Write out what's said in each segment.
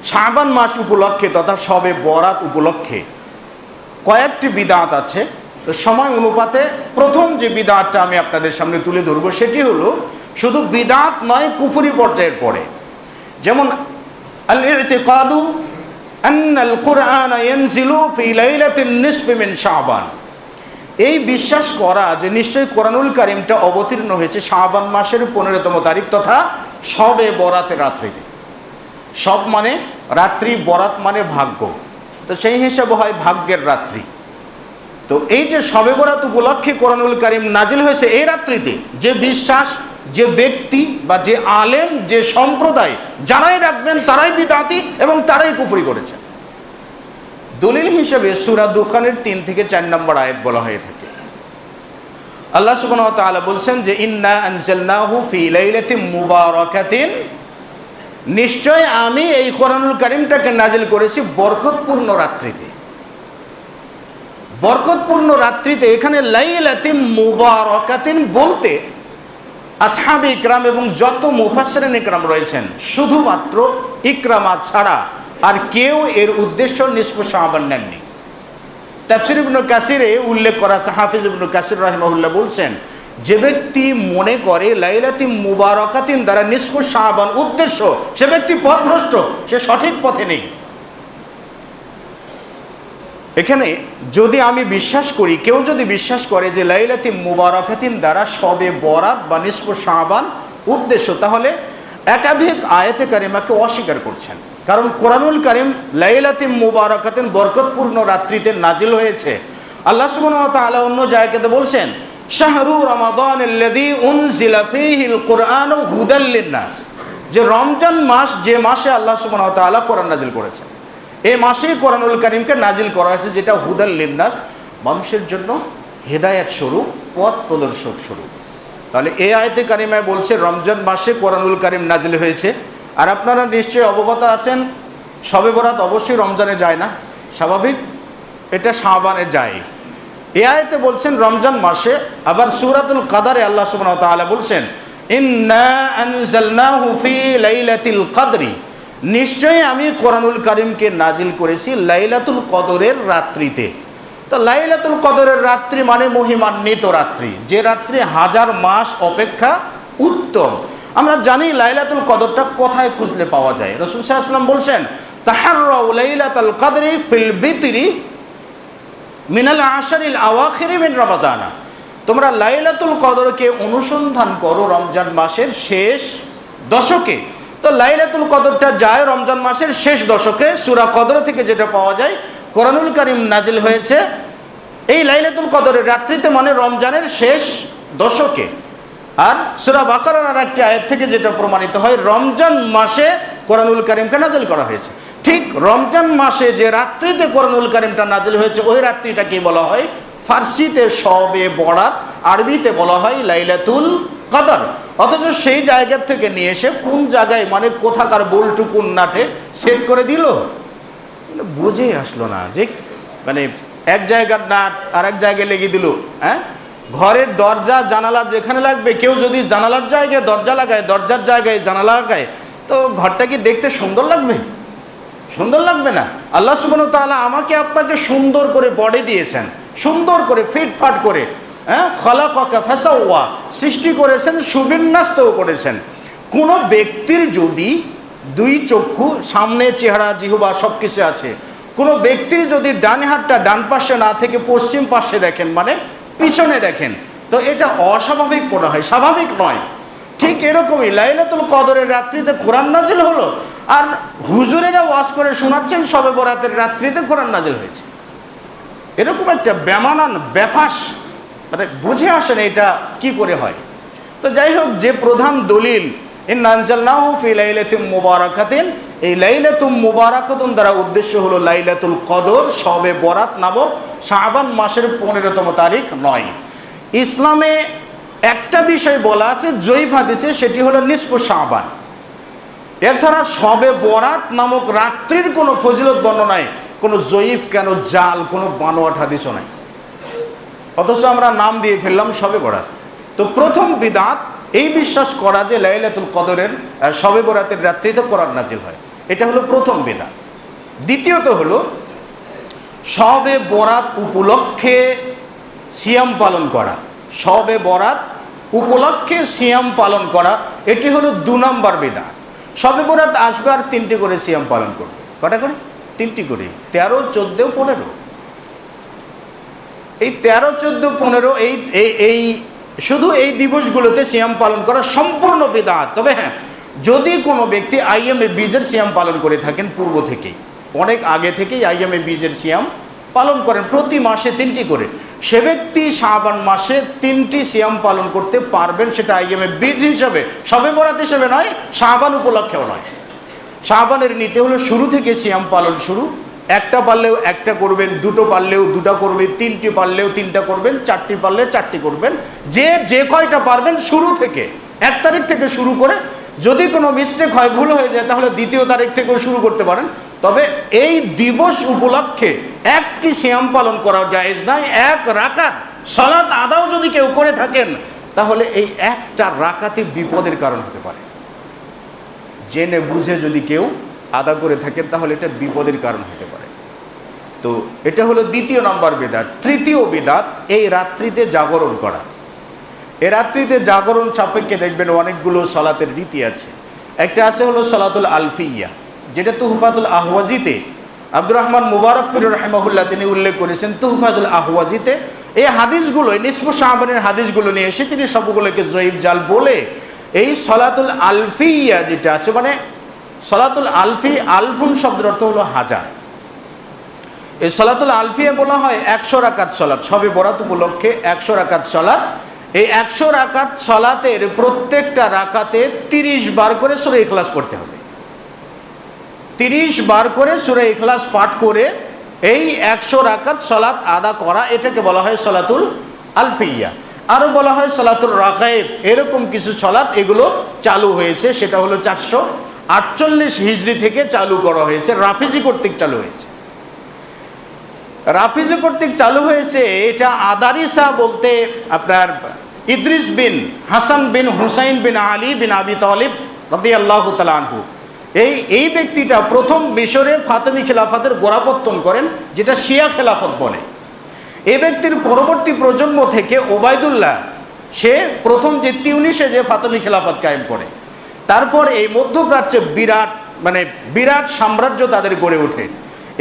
শাবান মাস উপলক্ষে তথা শবে বরাত উপলক্ষে কয়েকটি বিদআত আছে। তো সময় অনুপাতে প্রথম যে বিদআতটা আমি আপনাদের সামনে তুলে ধরব সেটি হলো শুধু বিদআত নয়, কুফরি পর্যায়ের পড়ে। যেমন আল ইতিকাদু আন্নাল কুরআন ইয়ানজিলু ফি লাইলাতিন নিসফি মিন শাবান, এই বিশ্বাস করা যে নিশ্চয়ই কোরআনুল কারীমটা অবতীর্ণ হয়েছে শাবান মাসের 15তম তারিখ তথা শবে বরাতের রাত্রিতে। সব মানে রাত্রি, বরাত মানে ভাগ্য, তো সেই হিসাবে হয় ভাগ্যের রাত্রি। তো এই যে শবে বরাত উপলক্ষে কোরআনুল কারীম নাজিল হয়েছে এই রাত্রিতে, যে বিশ্বাস, যে ব্যক্তি বা যে আলেম, যে সম্প্রদায় যারাই রাখবেন তারাই বিদআতি এবং তারাই কুফরি করেছেন। দলিল হিসেবে সূরা দুখানের 3 থেকে 4 নম্বর আয়াত বলা হয়ে থাকে। আল্লাহ সুবহানাহু ওয়া তাআলা বলছেন যে ইন্না আনজালনাহু ফি লাইলাতিন মুবারাকাতিন, নিশ্চয় আমি এই কোরআনুল কারীমটাকে নাজিল করেছি বরকতপূর্ণ রাত্রিতে। বরকতপূর্ণ রাত্রিতে এখানে লাইলাতিন মুবারাকাতিন বলতে আসহাবে ইকরাম এবং যত মুফাসসিরিন ইকরাম রয়েছেন শুধুমাত্র ইকরামা ছাড়া আর কেউ এর উদ্দেশ্য নিসফ শাবান নেননি। তাফসীর ইবনে কাসিরে উল্লেখ করা আছে, হাফিজ ইবনে কাসির রাহিমাহুল্লাহ বলছেন যে ব্যক্তি মনে করে লাইলাতিন মুবারাকাতিন দ্বারা নিসফ শাবান উদ্দেশ্য, সে ব্যক্তি পথভ্রষ্ট, সে সঠিক পথে নেই। এখানে যদি আমি বিশ্বাস করি, কেউ যদি বিশ্বাস করে যে লাইলাতিন মুবারাকাতিন দ্বারা শবে বরাত বা নিসফ শাবান উদ্দেশ্য, তাহলে একাধিক আয়াতে কারিমাকে অস্বীকার করছেন। কারণ কোরআনুল কারীম লাইলাতিন মুবারাকাতিন বরকতপূর্ণ রাত্রিতে নাজিল হয়েছে। আল্লাহ সুবহানাহু ওয়া তাআলা অন্য জায়গাতে বলছেন শাহরু রমাদানাল্লাযী উনজিলা ফীহিল কুরআনু হুদাল লিন-নাস, যে রমজান মাস, যে মাসে আল্লাহ সুবহানাহু ওয়া তাআলা কোরআন নাজিল করেছেন, এই মাসেই কোরআনুল কারীমকে নাজিল করা হয়েছে, যেটা হুদাল লিন-নাস, মানুষের জন্য হেদায়েত স্বরূপ, পথ প্রদর্শক স্বরূপ। তাহলে এই আয়াতে কারিমায় বলছে রমজান মাসে কোরআনুল কারীম নাজিল হয়েছে। আর আপনারা নিশ্চয়ই অবগত আছেন শবে বরাত অবশ্যই রমজানে যায় না, স্বাভাবিক, এটা শাবানে যায়। এই আয়াতে বলছেন রমজান মাসে। আবার সূরাতুল কাদারে আল্লাহ সুবহানাহু ওয়া তাআলা বলছেন ইন্না আনজালনাহু ফি লাইলাতিল কদরি, নিশ্চয়ই আমি কোরআনুল কারীমকে নাজিল করেছি লাইলাতুল কদরের রাত্রিতে। তো লাইলাতুল কদরের রাত্রি মানে মহিমান্বিত রাত্রি, যে রাত্রি 1000 মাস অপেক্ষা উত্তম। আমরা জানি লাইলাতুল কদরটা কোথায় খুঁজলে পাওয়া যায়। রাসূল সাল্লাল্লাহু আলাইহি ওয়াসাল্লাম বলছেন তাহাররাউ লাইলাতুল কদরি ফিল বিতরি মিনাল আশরিল আওয়াখিরি মিন রমাদান, তোমরা লাইলাতুল কদরকে অনুসন্ধান করো রমজান মাসের শেষ দশকে। তো লাইলাতুল কদরটা যায় রমজান মাসের শেষ দশকে। সূরা কদর থেকে যেটা পাওয়া যায়, কোরআনুল কারীম নাজিল হয়েছে এই লাইলাতুল কদরের রাত্রিতে, মানে রমজানের শেষ দশকে। আর সূরা বাকারার আরেকটি আয়াত থেকে যেটা প্রমাণিত হয়, রমজান মাসে কোরআনুল কারীমকে নাজিল করা হয়েছে। ঠিক রমজান মাসে যে রাত্রিতে কোরআনুল কারীমটা নাজিল হয়েছে ওই রাত্রিটাকে বলা হয় ফার্সিতে শবে বরাত, আরবিতে বলা হয় লাইলাতুল কদর। অথচ সেই জায়গা থেকে নিয়ে এসে কোন জায়গায়, মানে কোথাকার বল্টু কোন নাটে সেট করে দিল, বুঝেই আসলো না যে মানে এক জায়গার নাট আর এক জায়গায় লেগে দিল। হ্যাঁ, ঘরের দরজা জানালা যেখানে লাগবে, কেউ যদি জানালার জায়গায় দরজা লাগায়, দরজার জায়গায় জানালা লাগায়, তো ঘরটা কি দেখতে সুন্দর লাগবে? সুন্দর লাগবে না। আল্লাহ সুবহানাহু ওয়া তাআলা আমাকে আপনাকে সুন্দর করে বডি দিয়েছেন, সুন্দর করে ফিটফাট করে, হ্যাঁ, খালাকাকা ফাসাওয়া, সৃষ্টি করেছেন, সুবিন্যস্তও করেছেন। কোনো ব্যক্তির যদি দুই চক্ষু, সামনে চেহারা, জিহ্বা সব কিছু আছে, কোনো ব্যক্তির যদি ডান হাতটা ডান পাশে না থেকে পশ্চিম পাশে দেখেন, মানে পিছনে দেখেন, তো এটা অস্বাভাবিক মনে হয়, স্বাভাবিক নয়। ঠিক এরকমই লাইলাতুল কদরের রাত্রিতে কোরআন নাজিল হলো, আর হুজুরেরা ওয়াজ করে শোনাচ্ছেন শবে বরাতের রাত্রিতে কোরআন নাজিল হয়েছে। এরকম একটা বেমানান বেফাস, মানে বুঝে আসেন এটা কি করে হয়। তো যাই হোক, যে প্রধান দলিল ইন্না আনজালনাহু ফি লাইলাতিন মুবারাকাতিন, এই লাইলাতুল মুবারাকাতুন দ্বারা উদ্দেশ্য হলো লাইলাতুল কদর, শবে বরাত নামক শাবান মাসের 15তম তারিখ নয়। ইসলামে একটা বিষয় বলা আছে জয়ীফ হাদিসে, সেটি হলো নিসফ শাবান। এছাড়া শবে বরাত নামক রাত্রির কোনো ফজিলত বর্ণনায় কোনো জয়ীফ কেন জাল কোনো বানোয়াট হাদিসও নাই, অথচ আমরা নাম দিয়ে ফেললাম শবে বরাত। তো প্রথম বিদআত এই বিশ্বাস করা যে লাইলাতুল কদরের শবে বরাতের রাত্রিতে কোরআন নাজিল হয়। এটা হলো প্রথম বেদাত। দ্বিতীয়ত হলো শবে বরাত উপলক্ষে সিয়াম পালন করা। শবে বরাত উপলক্ষে সিয়াম পালন করা এটি হলো 2 নম্বর বেদাত। শবে বরাত আসবে আর 3টি করে সিয়াম পালন করবে। কটা করে? 3টি করে। 13, 14, 15। এই 13, 14, 15 এই শুধু এই দিবসগুলোতে সিয়াম পালন করা সম্পূর্ণ বিদআত। তবে হ্যাঁ, যদি কোনো ব্যক্তি আইয়ামে বীজের সিয়াম পালন করে থাকেন পূর্ব থেকেই, অনেক আগে থেকেই আইয়ামে বীজের সিয়াম পালন করেন প্রতি মাসে 3টি করে, সে ব্যক্তি শাবান মাসে 3টি সিয়াম পালন করতে পারবেন। সেটা আইয়ামে বীজ হিসাবে, শবে বরাত হিসেবে নয়, শাবান উপলক্ষেও নয়। শাবানের নীতি হলো শুরু থেকে সিয়াম পালন শুরু। 1টা পারলেও 1টা করবেন, 2টো পারলেও 2টা করবেন, 3টি পারলেও 3টা করবেন, 4টি পারলে 4টি করবেন। যে কয়টা পারবেন শুরু থেকে 1 তারিখ থেকে শুরু করে, যদি কোনো মিস্টেক হয়, ভুল হয়ে যায়, তাহলে 2য় তারিখ থেকেও শুরু করতে পারেন। তবে এই দিবস উপলক্ষে 1টি সিয়াম পালন করা জায়েজ নাই। 1 রাকাত সালাত আদাও যদি কেউ করে থাকেন, তাহলে এই 1টা রাকাতই বিপদের কারণ হতে পারে। জেনে বুঝে যদি কেউ আদা করে থাকেন, তাহলে এটা বিপদের কারণ হতে পারে। তো এটা হলো 2য় নম্বর বিদআত। 3য় বিদআত এই রাত্রিতে জাগরণ করা। এই রাত্রিতে জাগরণ সাপেক্ষে দেখবেন অনেকগুলো সালাতের রীতি আছে। একটা আছে হলো সালাতুল আলফিয়া, যেটা তুহফাতুল আহওয়াজিতে আব্দুর রহমান মুবারকপুর রাহিমাহুল্লাহ তিনি উল্লেখ করেছেন। তুহফাতুল আহওয়াজিতে এই হাদিসগুলো, নিসফু শাবানের হাদিসগুলো নিয়ে এসে তিনি সবগুলোকে জয়ীফ জাল বলে এই সালাতুল আলফিয়া যেটা আছে, মানে সালাতুল আলফি, আলফুন শব্দের অর্থ হলো হাজার। এই সালাতুল আলফিয়া বলা হয় 100 রাকাত সালাত। শবে বরাত উপলক্ষে 100 রাকাত সালাত। এই 100 রাকাত সালাতের প্রত্যেকটা রাকাতে 30 বার করে সূরা ইখলাস পড়তে হবে। 30 বার করে সূরা ইখলাস পাঠ করে এই 100 রাকাত সালাত আদা করা, এটাকে বলা হয় সালাতুল আলফিয়া। আরও বলা হয় সালাতুল রাকায়েব। এরকম কিছু সালাত এগুলো চালু হয়েছে, সেটা হলো 448 হিজরি থেকে চালু করা হয়েছে, রাফিজি কর্তৃক চালু হয়েছে। রাফিজি কর্তৃক চালু হয়েছে। এটা আদারিসা বলতে আপনার ইদ্রিস বিন হাসান বিন হুসাইন বিন আলী বিন আবি তালিব রাদিয়াল্লাহু তাআলা আনহু, এই ব্যক্তিটা প্রথম মিশরে ফাতেমি খিলাফতের গোড়াপত্তন করেন, যেটা শিয়া খেলাফত বলে। এই ব্যক্তির পরবর্তী প্রজন্ম থেকে ওবায়দুল্লাহ, সে প্রথম যে তিউনিসে যে ফাতেমি খিলাফত কায়েম করে। তারপর এই মধ্যপ্রাচ্যে বিরাট সাম্রাজ্য তাদের গড়ে ওঠে।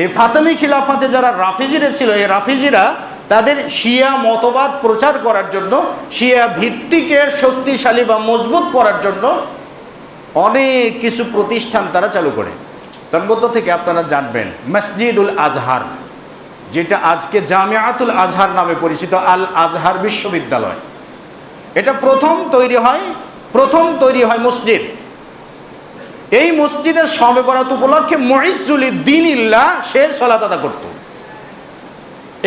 এই ফাতেমি খিলাফতে যারা রাফিজিরা ছিল, এই রাফিজিরা তাদের শিয়া মতবাদ প্রচার করার জন্য, শিয়া ভিত্তিকে শক্তিশালী বা মজবুত করার জন্য অনেক কিছু প্রতিষ্ঠান তারা চালু করে। তার মধ্য থেকে আপনারা জানবেন মসজিদুল আজহার, যেটা আজকে জামিয়াতুল আজহার নামে পরিচিত, আল আজহার বিশ্ববিদ্যালয়, এটা প্রথম তৈরি হয় মসজিদ। এই মসজিদের শবে বরাত উপলক্ষে মুইজ্জুল দ্বীনিল্লাহ সে সালাত আদা করত।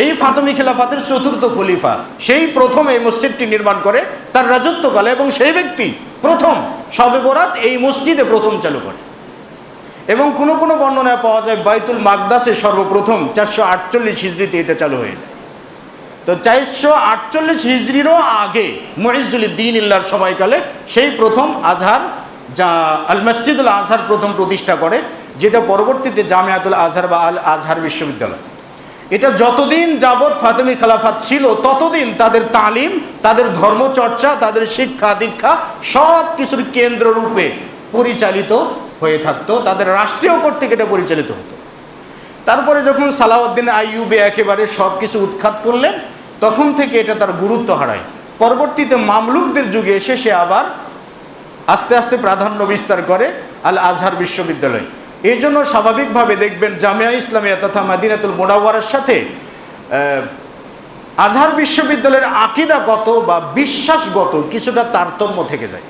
এই ফাতেমি খিলাফতের 4র্থ খলিফা, সেই প্রথম এই মসজিদটি নির্মাণ করে তার রাজত্বকালে, এবং সেই ব্যক্তি প্রথম শবে বরাত এই মসজিদে প্রথম চালু করে। এবং কোনো কোনো বর্ণনায় পাওয়া যায় বাইতুল মাকদাসে সর্বপ্রথম 448 হিজরিতে এটা চালু হয়ে যায়। তো 448 হিজরিরও আগে মুইজ্জুল দ্বীনিল্লাহর সময়কালে সেই প্রথম আজহার, আল মসজিদুল আজহার প্রথম প্রতিষ্ঠা করে, যেটা পরবর্তীতে জামিয়াতুল আজহার বা আল আজহার বিশ্ববিদ্যালয়। এটা যতদিন যাবৎ ফাতেমি খেলাফত ছিল, ততদিন তাদের তালিম, তাদের ধর্মচর্চা, তাদের শিক্ষা দীক্ষা সব কিছুর কেন্দ্র রূপে পরিচালিত হয়ে থাকতো। তাদের রাষ্ট্রীয় কর্তৃক এটা পরিচালিত হতো। তারপরে যখন সালাউদ্দিন আইয়ুবী একেবারে সব কিছু উৎখাত করলেন, তখন থেকে এটা তার গুরুত্ব হারায়। পরবর্তীতে মামলুকদের যুগে এসে সে আবার আস্তে আস্তে প্রাধান্য বিস্তার করে আল আজহার বিশ্ববিদ্যালয়। এই জন্য স্বাভাবিকভাবে দেখবেন জামিয়া ইসলামিয়া তথা মদিনাতুল মুনাওয়ারার সাথে আজহার বিশ্ববিদ্যালয়ের আকীদাগত বা বিশ্বাসগত কিছুটা তারতম্য থেকে যায়।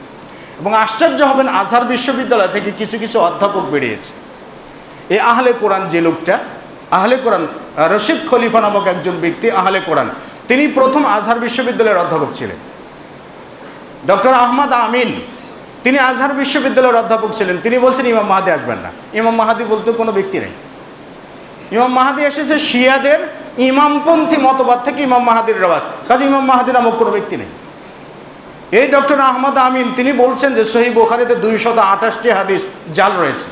এবং আশ্চর্য হবেন, আজহার বিশ্ববিদ্যালয় থেকে কিছু কিছু অধ্যাপক বেরিয়েছে। এই আহলে কোরআন যে লোকটা, আহলে কোরআন রশিদ খলিফা নামক একজন ব্যক্তি, আহলে কোরআন, তিনি প্রথম আজহার বিশ্ববিদ্যালয়ের অধ্যাপক ছিলেন। ডক্টর আহমদ আমিন, তিনি আজহার বিশ্ববিদ্যালয়ের অধ্যাপক ছিলেন। তিনি বলছেন ইমাম মাহাদি আসবেন না। ইমাম মাহাদি বলতে কোনো ব্যক্তি নেই। ইমাম মাহাদি এসেছে শিয়াদের ইমামপন্থী মতবাদ থেকে, ইমাম মাহাদির রেওয়াজ, কাজে ইমাম মাহাদি নামক কোনো ব্যক্তি নেই। এই ডক্টর আহমদ আমিন তিনি বলছেন যে সহিহ বুখারীতে 228টি হাদিস জাল রয়েছে।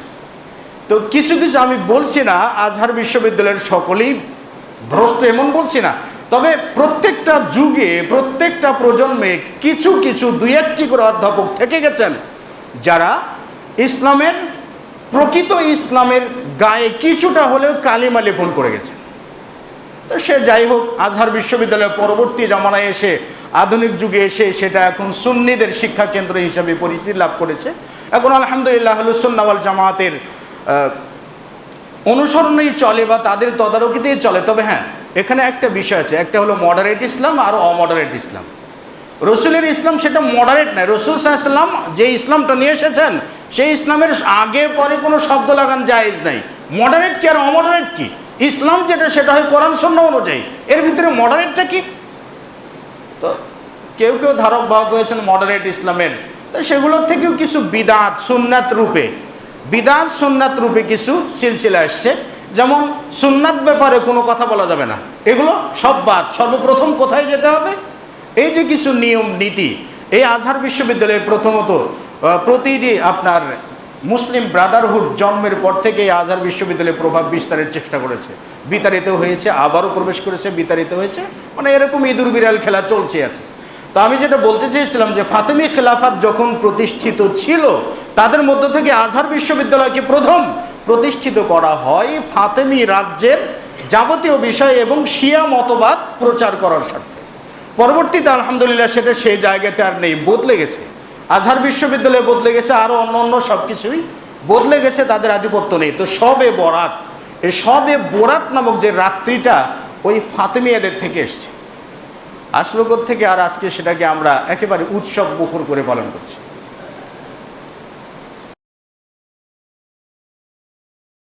তো কিছু কিছু, আমি বলছি না আজহার বিশ্ববিদ্যালয়ের সকলেই ভ্রষ্ট, এমন বলছি না, তবে প্রত্যেকটা যুগে প্রত্যেকটা প্রজন্মে কিছু কিছু দুই একটি করে অধ্যাপক থেকে গেছেন যারা ইসলামের, প্রকৃত ইসলামের গায়ে কিছুটা হলেও কালিমা লেপন করে গেছেন। তো সে যাই হোক, আজহার বিশ্ববিদ্যালয় পরবর্তী জামানায় এসে, আধুনিক যুগে এসে সেটা এখন সুন্নিদের শিক্ষা কেন্দ্র হিসাবে পরিচিতি লাভ করেছে। এখন আলহামদুলিল্লাহ আহলুস সুন্নাহ ওয়াল জামাতের অনুসরণেই চলে বা তাদের তদারকিতেই চলে। তবে হ্যাঁ, এখানে একটা বিষয় আছে, একটা হলো মডারেট ইসলাম আর অমডারেট ইসলাম। রসুলের ইসলাম সেটা মডারেট নয়। রসুল সাল্লাল্লাহু আলাইহি ওয়াসাল্লাম যে ইসলামটা নিয়ে এসেছেন সেই ইসলামের আগে পরে কোনো শব্দ লাগান জায়েজ নাই। মডারেট কি আর অমডারেট কি? ইসলাম যেটা সেটা হয় কোরআন সুন্নাহ অনুযায়ী, এর ভিতরে মডারেটটা কি? তো কেউ কেউ ধারক বাহক হয়েছেন মডারেট ইসলামের, তো সেগুলোর থেকেও কিছু বিদাত সুন্নাত রূপে, বিদাত সুন্নাত রূপে কিছু সিলসিলা আসছে। যেমন সুন্নাত ব্যাপারে কোনো কথা বলা যাবে না, এগুলো সব বাদ। সর্বপ্রথম কোথায় যেতে হবে? এই যে কিছু নিয়ম নীতি, এই আজহার বিশ্ববিদ্যালয়ে প্রথমত প্রতিটি আপনার মুসলিম ব্রাদারহুড জন্মের পর থেকে এই আজহার বিশ্ববিদ্যালয়ে প্রভাব বিস্তারের চেষ্টা করেছে, বিতাড়িত হয়েছে, আবারও প্রবেশ করেছে, বিতাড়িত হয়েছে, মানে এরকম ইঁদুর বিড়াল খেলা চলছে আছে। তো আমি যেটা বলতে চেয়েছিলাম যে ফাতেমি খেলাফত যখন প্রতিষ্ঠিত ছিল, তাদের মধ্য থেকে আজহার বিশ্ববিদ্যালয়কে প্রথম প্রতিষ্ঠিত করা হয় ফাতেমি রাজ্যের যাবতীয় বিষয় এবং শিয়া মতবাদ প্রচার করার স্বার্থে। পরবর্তীতে আলহামদুলিল্লাহ সেটা সেই জায়গাতে আর নেই, বদলে গেছে। আজহার বিশ্ববিদ্যালয় বদলে গেছে, আরও অন্য অন্য সব কিছুই বদলে গেছে, তাদের আধিপত্য নেই। তো শবে বরাত, এই শবে বরাত নামক যে রাত্রিটা ওই ফাতেমিয়াদের থেকে এসছে, আসলো থেকে, আর আজকে সেটাকে আমরা একেবারে উৎসব মুখর করে পালন করছি।